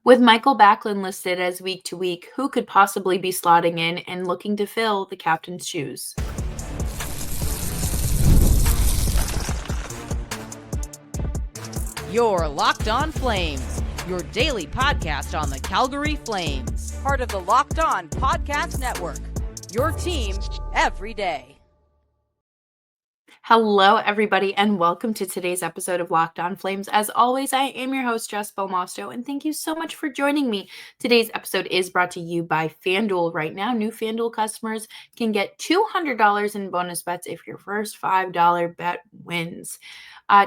With Michael Backlund listed as week to week, who could possibly be slotting in and looking to fill the captain's shoes? You're Locked On Flames, your daily podcast on the Calgary Flames. Part of the Locked On Podcast Network, your team every day. Hello, everybody, and welcome to today's episode of Locked On Flames. As always, I am your host, Jess Belmosto, and thank you so much for joining me. Today's episode is brought to you by FanDuel. Right now, new FanDuel customers can get $200 in bonus bets if your first $5 bet wins.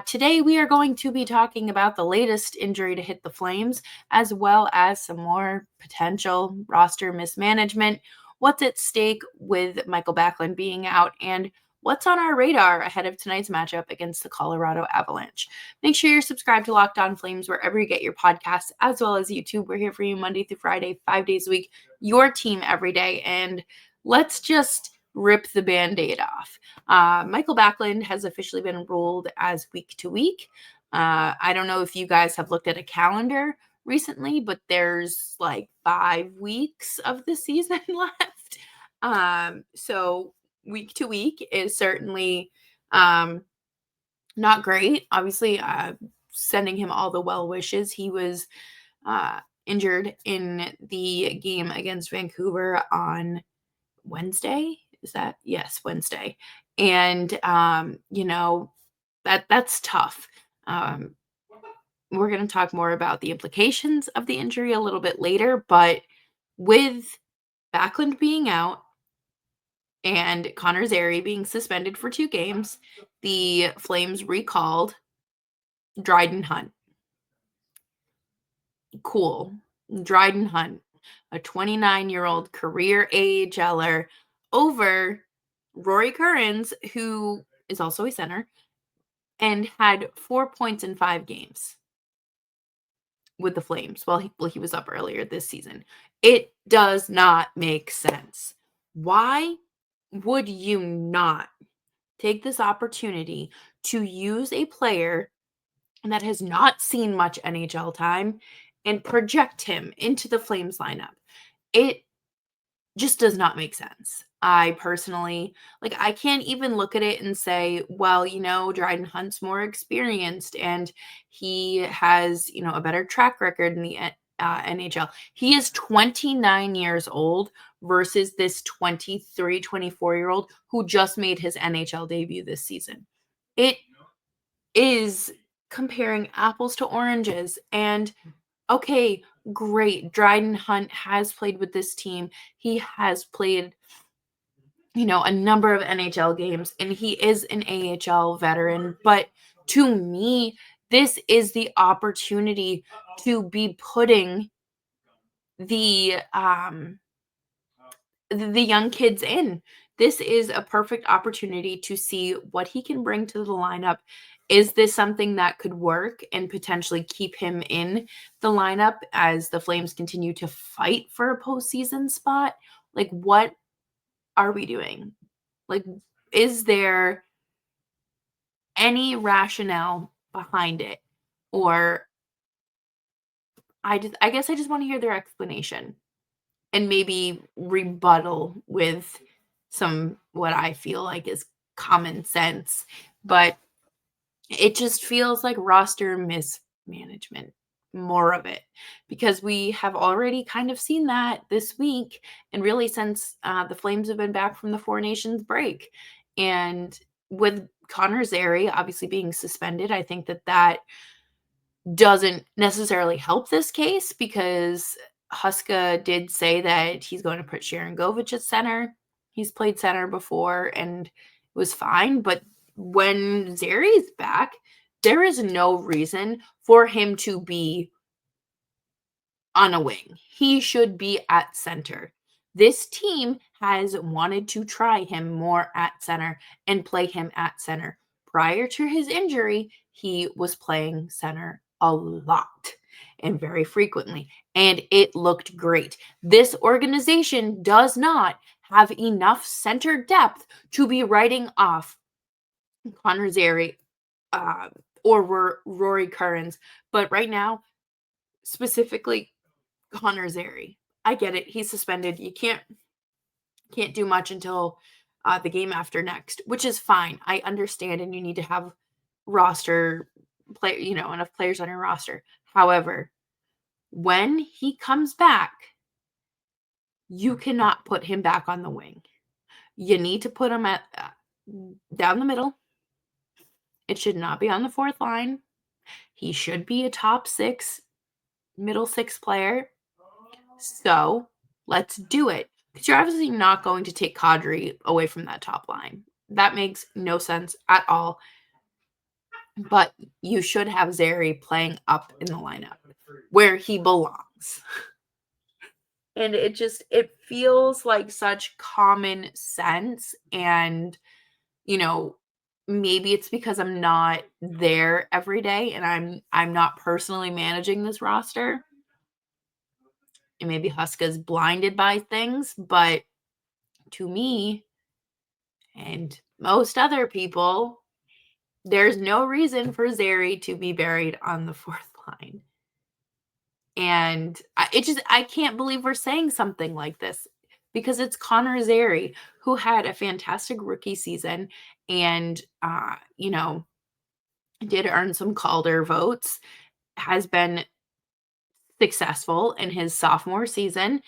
Today, we are going to be talking about the latest injury to hit the Flames, as well as some more potential roster mismanagement, what's at stake with Mikael Backlund being out, and what's on our radar ahead of tonight's matchup against the Colorado Avalanche. Make sure you're subscribed to Locked On Flames wherever you get your podcasts, as well as YouTube. We're here for you Monday through Friday, 5 days a week, your team every day. And let's just rip the Band-Aid off. Mikael Backlund has officially been ruled as week to week. I don't know if you guys have looked at a calendar recently, but there's like 5 weeks of the season left. So week to week is certainly not great. Obviously, sending him all the well wishes. He was injured in the game against Vancouver on Wednesday. Is that? Yes, Wednesday. And, that's tough. We're going to talk more about the implications of the injury a little bit later, but with Backlund being out, and Connor Zary being suspended for 2 games, the Flames recalled Dryden Hunt. Cool. Dryden Hunt, a 29-year-old career AHLer, over Rory Kerins, who is also a center, and had 4 points in 5 games with the Flames while he was up earlier this season. It does not make sense. Why would you not take this opportunity to use a player that has not seen much NHL time and project him into the Flames lineup? It just does not make sense. I personally, I can't even look at it and say, well, Dryden Hunt's more experienced and he has, a better track record in the NHL. He is 29 years old versus this 23, 24-year-old who just made his NHL debut this season. It is comparing apples to oranges. And okay, great. Dryden Hunt has played with this team. He has played, a number of NHL games, and he is an AHL veteran. But to me, this is the opportunity to be putting the young kids in. This is a perfect opportunity to see what he can bring to the lineup. Is this something that could work and potentially keep him in the lineup as the Flames continue to fight for a postseason spot? What are we doing? Is there any rationale behind it? Or I guess I just want to hear their explanation and maybe rebuttal with some what I feel like is common sense. But it just feels like roster mismanagement, more of it, because we have already kind of seen that this week and really since the Flames have been back from the Four Nations break. And with Connor Zary obviously being suspended, I think that doesn't necessarily help this case because Huska did say that he's going to put Sharon Govich at center. He's played center before and was fine. But when Zary's back, there is no reason for him to be on a wing. He should be at center. This team has wanted to try him more at center and play him at center. Prior to his injury, he was playing center a lot and very frequently, and it looked great. This organization does not have enough center depth to be writing off Connor Zary or Rory Kerins. But right now, specifically Connor Zary. I get it. He's suspended. You can't do much until the game after next, which is fine. I understand, and you need to have roster play, enough players on your roster. However, when he comes back, you cannot put him back on the wing. You need to put him at down the middle. It should not be on the fourth line. He should be a top six, middle six player. So let's do it. Because you're obviously not going to take Kadri away from that top line. That makes no sense at all. But you should have Zary playing up in the lineup where he belongs. And it feels like such common sense. And, maybe it's because I'm not there every day and I'm not personally managing this roster. And maybe Huska's blinded by things, but to me and most other people, there's no reason for Zary to be buried on the fourth line. And I can't believe we're saying something like this because it's Connor Zary, who had a fantastic rookie season and, did earn some Calder votes, has been successful in his sophomore season.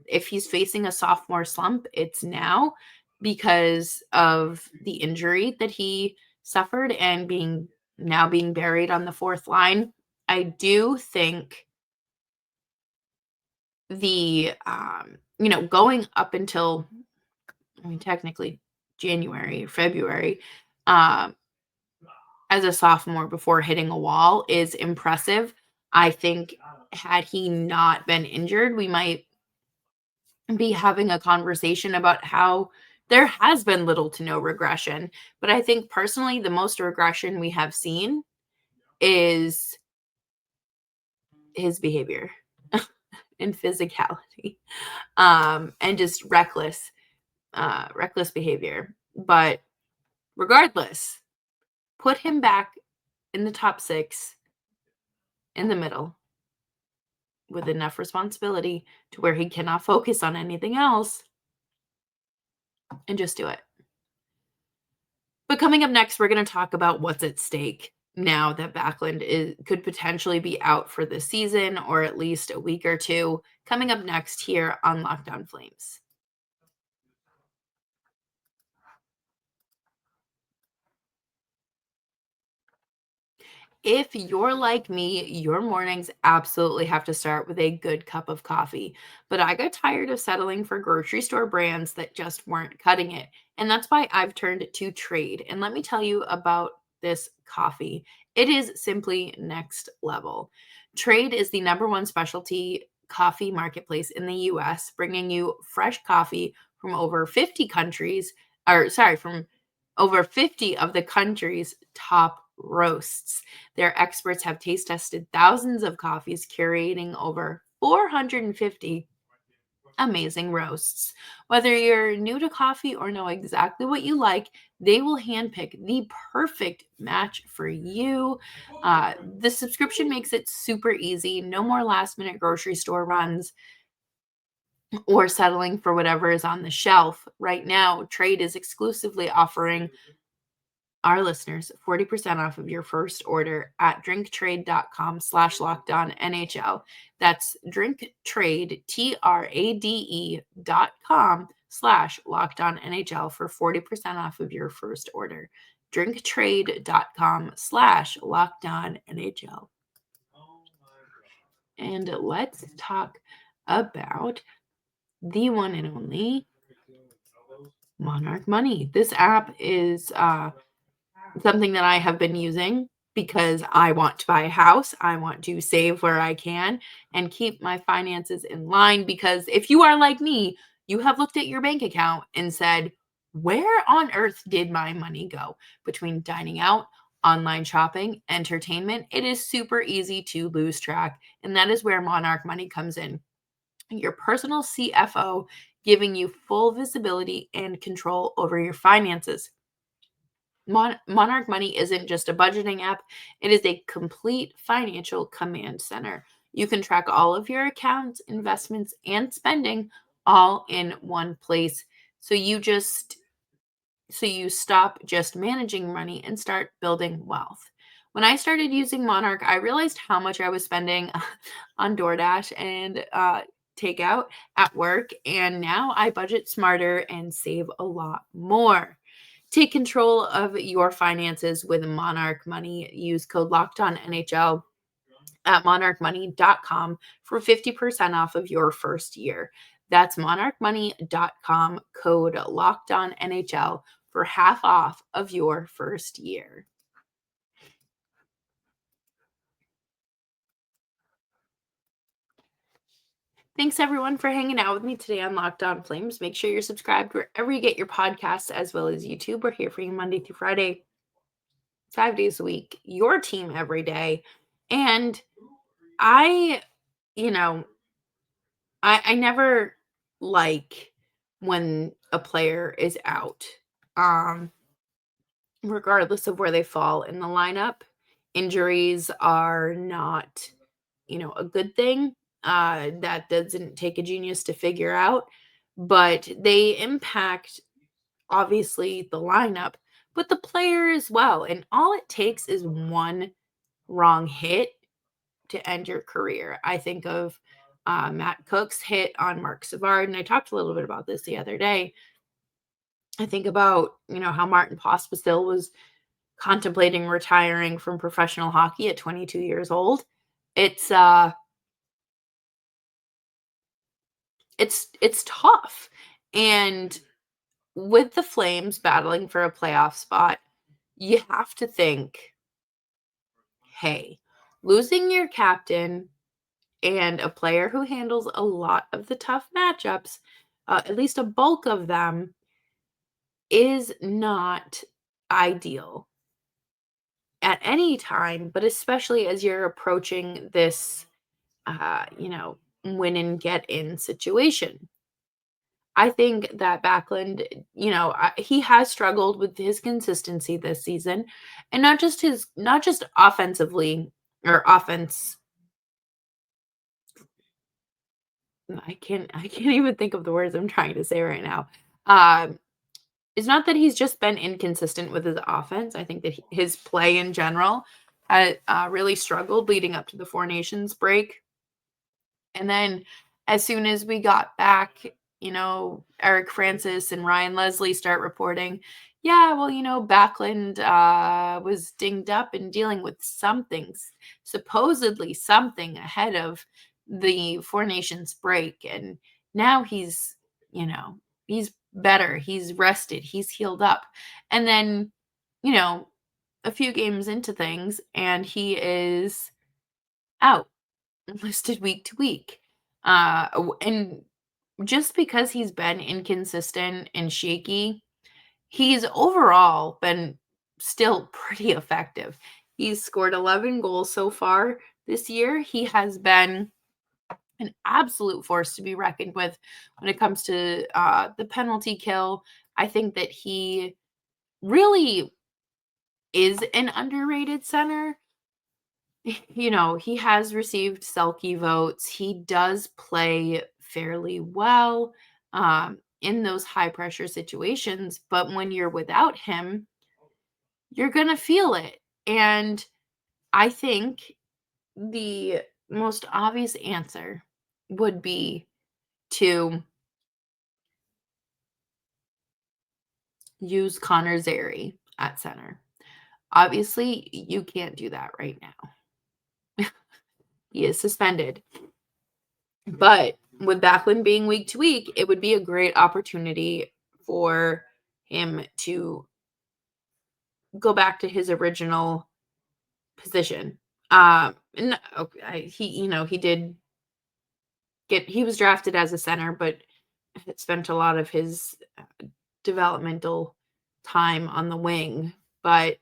If he's facing a sophomore slump, it's now because of the injury that he suffered and being buried on the fourth line. I do think the going up until technically January or February as a sophomore before hitting a wall is impressive. I think had he not been injured, we might be having a conversation about how there has been little to no regression. But I think personally, the most regression we have seen is his behavior and physicality, and just reckless behavior. But regardless, put him back in the top six in the middle with enough responsibility to where he cannot focus on anything else and just do it. But coming up next, we're going to talk about what's at stake now that Backlund could potentially be out for the season or at least a week or two. Coming up next here on Locked On Flames. If you're like me, your mornings absolutely have to start with a good cup of coffee. But I got tired of settling for grocery store brands that just weren't cutting it. And that's why I've turned to Trade. And let me tell you about this coffee. It is simply next level. Trade is the #1 specialty coffee marketplace in the US, bringing you fresh coffee from over 50 countries, from over 50 of the country's top roasts. Their experts have taste tested thousands of coffees, curating over 450 amazing roasts. Whether you're new to coffee or know exactly what you like, they will handpick the perfect match for you. The subscription makes it super easy. No more last minute grocery store runs or settling for whatever is on the shelf. Right now, Trade is exclusively offering our listeners 40% off of your first order at drinktrade.com/lockedonnhl. That's drinktrade, TRADE.com/lockedonnhl for 40% off of your first order. drinktrade.com/lockedonnhl. And let's talk about the one and only Monarch Money. This app is something that I have been using because I want to buy a house. I want to save where I can and keep my finances in line, because if you are like me, you have looked at your bank account and said, where on earth did my money go? Between dining out, online shopping, entertainment, it is super easy to lose track. And that is where Monarch Money comes in. Your personal CFO, giving you full visibility and control over your finances. Monarch Money isn't just a budgeting app. It is a complete financial command center. You can track all of your accounts, investments, and spending all in one place. So you stop just managing money and start building wealth. When I started using Monarch, I realized how much I was spending on DoorDash and takeout at work. And now I budget smarter and save a lot more. Take control of your finances with Monarch Money. Use code LOCKEDONNHL at monarchmoney.com for 50% off of your first year. That's monarchmoney.com, code LOCKEDONNHL for half off of your first year. Thanks everyone for hanging out with me today on Locked On Flames. Make sure you're subscribed wherever you get your podcasts as well as YouTube. We're here for you Monday through Friday, 5 days a week, your team every day. And I, you know, I never like when a player is out, regardless of where they fall in the lineup. Injuries are not, a good thing. That doesn't take a genius to figure out, but they impact obviously the lineup, but the player as well. And all it takes is one wrong hit to end your career. I think of Matt Cook's hit on Mark Savard, and I talked a little bit about this the other day. I think about, how Martin Pospisil was contemplating retiring from professional hockey at 22 years old. It's tough. And with the Flames battling for a playoff spot, you have to think, hey, losing your captain and a player who handles a lot of the tough matchups, at least a bulk of them, is not ideal at any time, but especially as you're approaching this, win and get in situation. I think that Backlund, he has struggled with his consistency this season, and not just offensively or offense. I can't even think of the words I'm trying to say right now. It's not that he's just been inconsistent with his offense. I think that his play in general had really struggled leading up to the Four Nations break. And then as soon as we got back, Eric Francis and Ryan Leslie start reporting, yeah, well, Backlund was dinged up and dealing with supposedly something ahead of the Four Nations break. And now he's better. He's rested. He's healed up. And then, a few games into things, and he is out, listed week to week. And just because he's been inconsistent and shaky, he's overall been still pretty effective. He's scored 11 goals so far this year. He has been an absolute force to be reckoned with when it comes to the penalty kill. I think that he really is an underrated center. He has received Selke votes. He does play fairly well in those high pressure situations, but when you're without him, you're going to feel it. And I think the most obvious answer would be to use Connor Zary at center. Obviously, you can't do that right now. He is suspended. But with Backlund being week to week, it would be a great opportunity for him to go back to his original position. And he was drafted as a center, but had spent a lot of his developmental time on the wing. But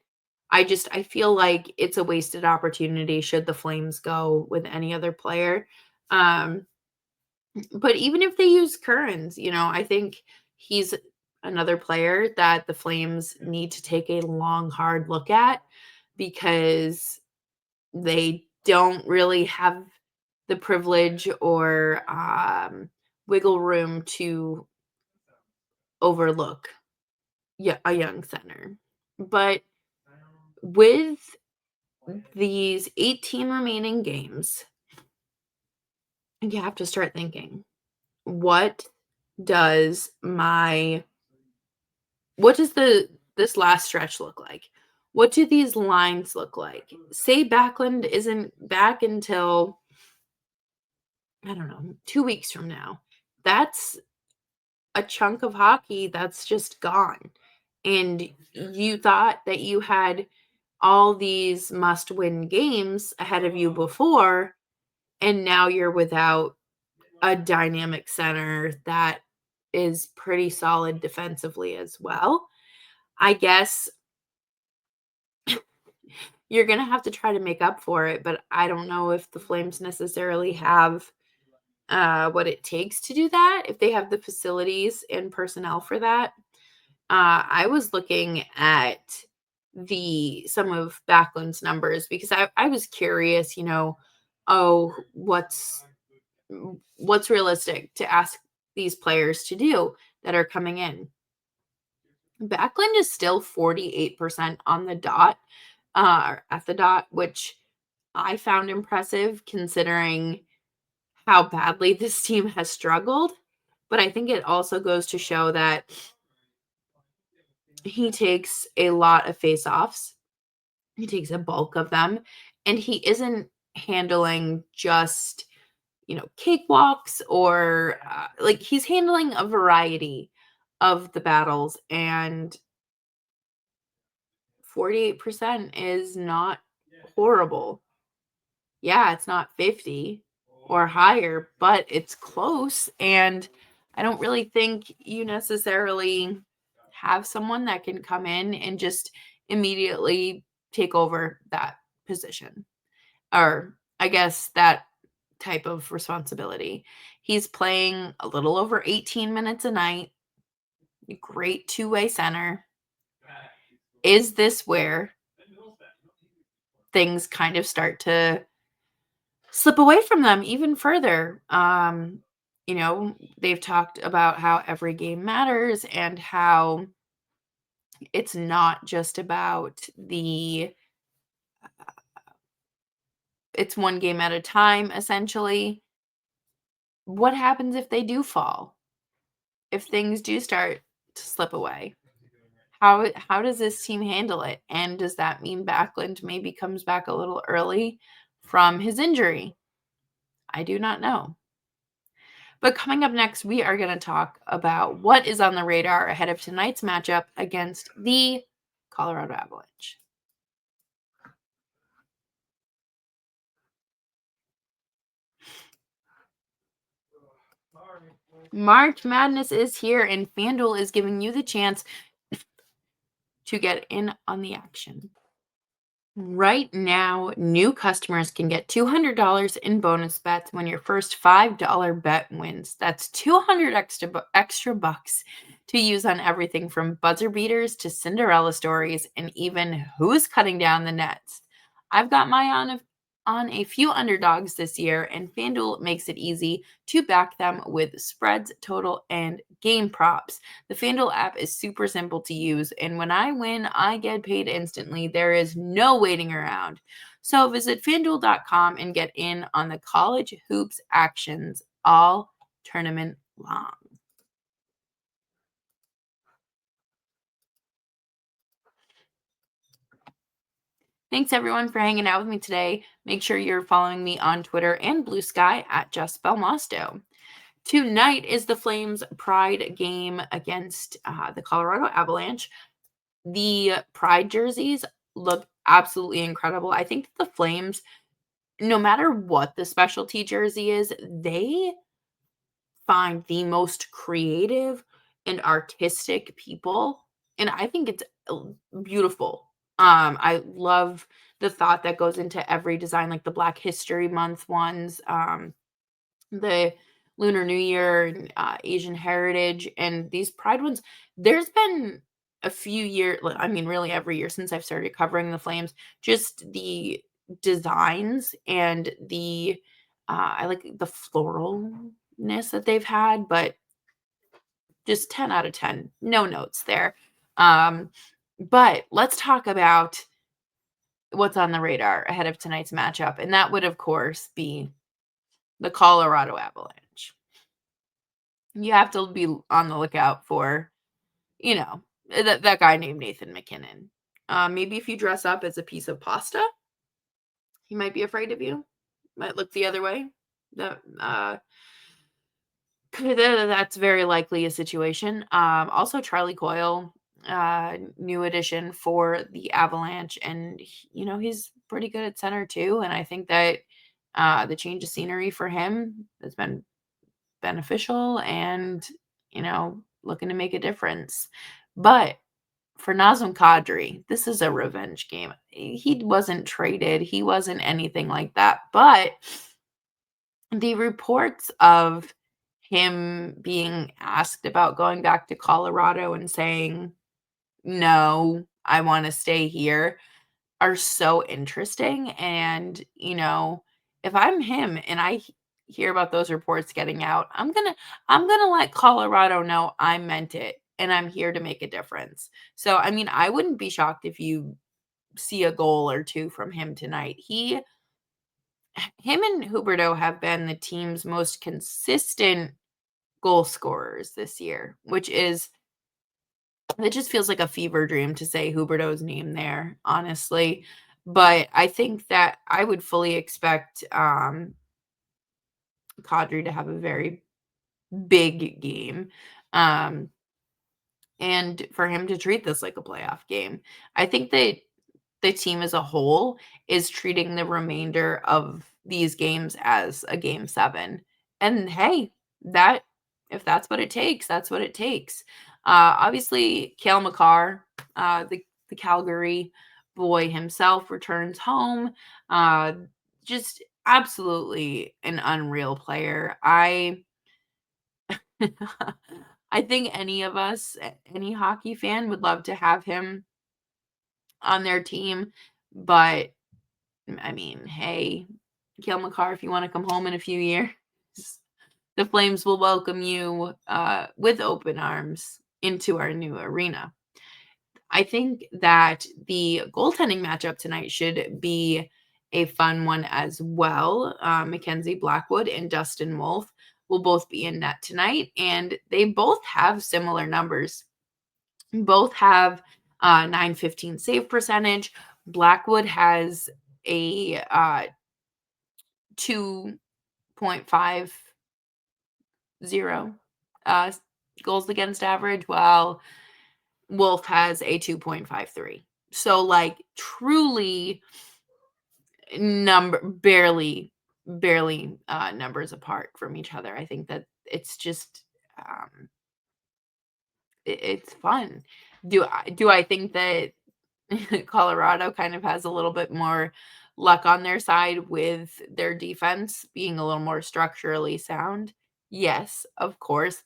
I feel like it's a wasted opportunity should the Flames go with any other player. But even if they use Kerins, I think he's another player that the Flames need to take a long, hard look at, because they don't really have the privilege or wiggle room to overlook a young center. But with these 18 remaining games, you have to start thinking, what does this last stretch look like? What do these lines look like? Say Backlund isn't back until, I don't know, 2 weeks from now. That's a chunk of hockey that's just gone. And you thought that you had all these must-win games ahead of you before, and now you're without a dynamic center that is pretty solid defensively as well. I guess you're gonna have to try to make up for it, but I don't know if the Flames necessarily have what it takes to do that, if they have the facilities and personnel for that. I was looking at some of Backlund's numbers because I was curious, what's realistic to ask these players to do that are coming in. Backlund is still 48% on the dot, at the dot, which I found impressive considering how badly this team has struggled. But I think it also goes to show that he takes a lot of face-offs. He takes a bulk of them, and he isn't handling just, cakewalks or he's handling a variety of the battles, and 48% is not horrible. Yeah, it's not 50 or higher, but it's close. And I don't really think you necessarily have someone that can come in and just immediately take over that position, or I guess that type of responsibility. He's playing a little over 18 minutes a night, great two-way center. Is this where things kind of start to slip away from them even further? They've talked about how every game matters and how it's not just about it's one game at a time, essentially. What happens if they do fall? If things do start to slip away? How does this team handle it? And does that mean Backlund maybe comes back a little early from his injury? I do not know. But coming up next, we are going to talk about what is on the radar ahead of tonight's matchup against the Colorado Avalanche. March Madness is here, and FanDuel is giving you the chance to get in on the action. Right now, new customers can get $200 in bonus bets when your first $5 bet wins. That's 200 extra bucks to use on everything from buzzer beaters to Cinderella stories and even who's cutting down the nets. I've got my on a few underdogs this year, and FanDuel makes it easy to back them with spreads, total, and game props. The FanDuel app is super simple to use, and when I win, I get paid instantly. There is no waiting around. So visit FanDuel.com and get in on the college hoops actions all tournament long. Thanks everyone for hanging out with me today. Make sure you're following me on Twitter and Blue Sky at Just Belmosto. Tonight is the Flames Pride game against the Colorado Avalanche. The Pride jerseys look absolutely incredible. I think the Flames, no matter what the specialty jersey is, they find the most creative and artistic people. And I think it's beautiful. I love the thought that goes into every design, like the Black History Month ones, the Lunar New Year, and Asian Heritage, and these Pride ones. There's been a few years, I mean, really every year since I've started covering the Flames, just the designs and the I like the floralness that they've had, but just 10 out of 10. No notes there. But let's talk about what's on the radar ahead of tonight's matchup, and that would, of course, be the Colorado Avalanche. You have to be on the lookout for, that guy named Nathan MacKinnon. Maybe if you dress up as a piece of pasta, he might be afraid of you. Might look the other way. That's very likely a situation. Also, Charlie Coyle, new addition for the Avalanche, and he's pretty good at center too. And I think that the change of scenery for him has been beneficial, and looking to make a difference. But for Nazem Kadri, this is a revenge game. He wasn't traded. He wasn't anything like that. But the reports of him being asked about going back to Colorado and saying, "No, I wanna stay here," are so interesting, and, if I'm him and I hear about those reports getting out, I'm gonna let Colorado know I meant it, and I'm here to make a difference. So, I mean, I wouldn't be shocked if you see a goal or 2 from him tonight. Him and Huberdeau have been the team's most consistent goal scorers this year, which is it just feels like a fever dream to say Huberdeau's name there, honestly. But I think that I would fully expect Kadri to have a very big game. Um, and for him to treat this like a playoff game. I think that the team as a whole is treating the remainder of these games as a game 7. And hey, that if that's what it takes, that's what it takes. Obviously, Cale Makar, the Calgary boy himself, returns home. Just absolutely an unreal player. I think any of us, any hockey fan, would love to have him on their team. But I mean, hey, Cale Makar, if you want to come home in a few years, the Flames will welcome you with open arms into our new arena. I think that the goaltending matchup tonight should be a fun one as well. Mackenzie Blackwood and Dustin Wolf will both be in net tonight, and they both have similar numbers. Both have 915 save percentage. Blackwood has a 2.50 goals against average, while Wolf has a 2.53. So, like, truly barely numbers apart from each other. I think that it's just it's fun. Do I think that Colorado kind of has a little bit more luck on their side with their defense being a little more structurally sound? Yes, of course.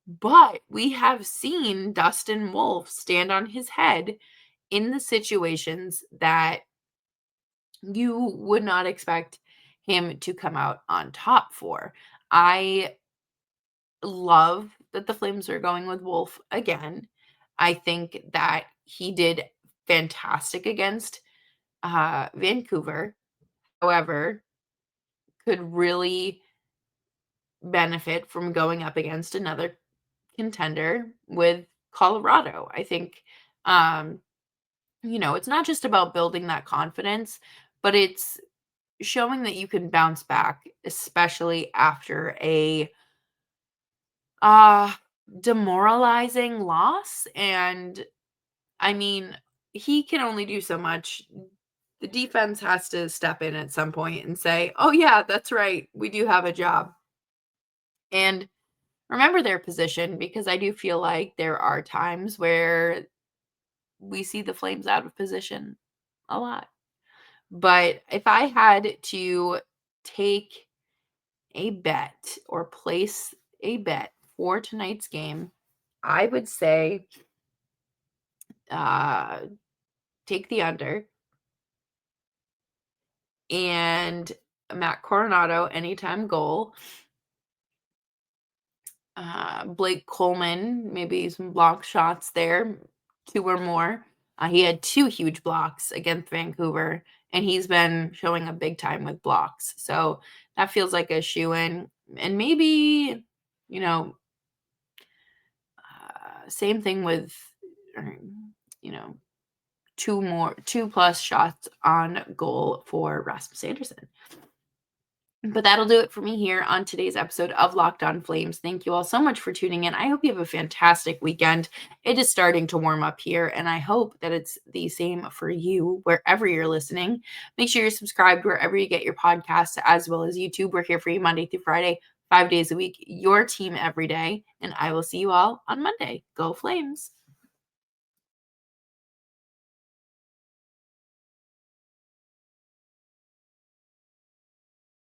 But we have seen Dustin Wolf stand on his head in the situations that you would not expect him to come out on top for. I love that the Flames are going with Wolf again. I think that he did fantastic against Vancouver. However, could really benefit from going up against another contender with Colorado. I think, it's not just about building that confidence, but it's showing that you can bounce back, especially after a uh demoralizing loss. And I mean, he can only do so much. The defense has to step in at some point and say, "Oh yeah, that's right. We do have a job." And remember their position, because I do feel like there are times where we see the Flames out of position a lot. But if I had to take a bet or place a bet for tonight's game, I would say uh, take the under and Matt Coronado, anytime goal. Blake Coleman, maybe some block shots there, 2 or more. He had 2 huge blocks against Vancouver, and he's been showing a big time with blocks. So that feels like a shoe-in. And maybe, you know, same thing with, you know, 2+ shots on goal for Rasmus Andersson. But that'll do it for me here on today's episode of Locked On Flames. Thank you all so much for tuning in. I hope you have a fantastic weekend. It is starting to warm up here, and I hope that it's the same for you wherever you're listening. Make sure you're subscribed wherever you get your podcasts, as well as YouTube. We're here for you Monday through Friday, 5 days a week, your team every day. And I will see you all on Monday. Go Flames.